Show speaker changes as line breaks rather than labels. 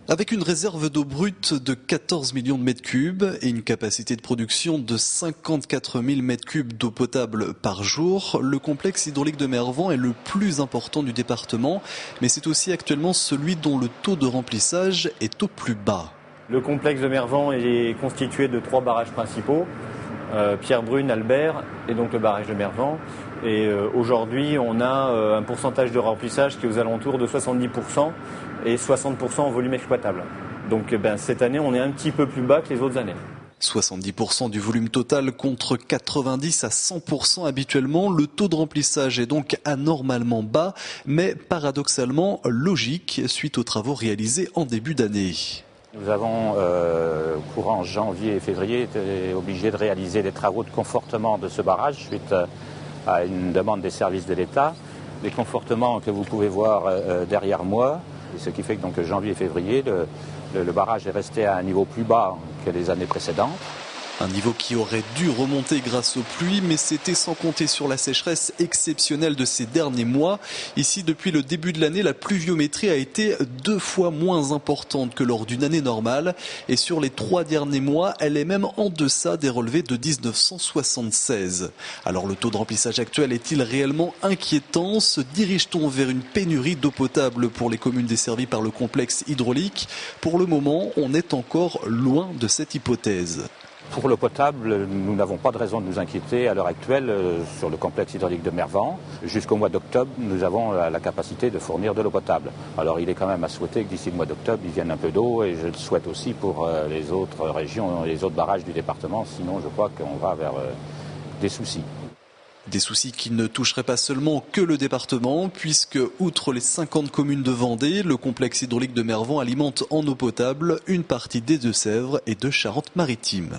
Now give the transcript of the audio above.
Avec une réserve d'eau brute de 14 millions de mètres cubes et une capacité de production de 54 000 mètres cubes d'eau potable par jour, le complexe hydraulique de Mervent est le plus important du département, mais c'est aussi actuellement celui dont le taux de remplissage est au plus bas.
Le complexe de Mervent est constitué de 3 barrages principaux, Pierrebrune, Albert et donc le barrage de Mervent. Et aujourd'hui, on a un pourcentage de remplissage qui est aux alentours de 70% et 60% en volume exploitable. Donc cette année, on est un petit peu plus bas que les autres années.
70% du volume total contre 90 à 100% habituellement. Le taux de remplissage est donc anormalement bas, mais paradoxalement logique suite aux travaux réalisés en début d'année.
Nous avons, courant janvier et février, été obligés de réaliser des travaux de confortement de ce barrage suite à une demande des services de l'État. Les confortements que vous pouvez voir derrière moi, ce qui fait que donc janvier et février, le barrage est resté à un niveau plus bas que les années précédentes.
Un niveau qui aurait dû remonter grâce aux pluies, mais c'était sans compter sur la sécheresse exceptionnelle de ces derniers mois. Ici, depuis le début de l'année, la pluviométrie a été 2 fois moins importante que lors d'une année normale. Et sur les 3 derniers mois, elle est même en deçà des relevés de 1976. Alors le taux de remplissage actuel est-il réellement inquiétant? Se dirige-t-on vers une pénurie d'eau potable pour les communes desservies par le complexe hydraulique? Pour le moment, on est encore loin de cette hypothèse.
Pour l'eau potable, nous n'avons pas de raison de nous inquiéter à l'heure actuelle sur le complexe hydraulique de Mervent. Jusqu'au mois d'octobre, nous avons la capacité de fournir de l'eau potable. Alors il est quand même à souhaiter que d'ici le mois d'octobre, il vienne un peu d'eau et je le souhaite aussi pour les autres régions et les autres barrages du département. Sinon, je crois qu'on va vers des soucis.
Des soucis qui ne toucheraient pas seulement que le département, puisque, outre les 50 communes de Vendée, le complexe hydraulique de Mervent alimente en eau potable une partie des Deux-Sèvres et de Charente-Maritime.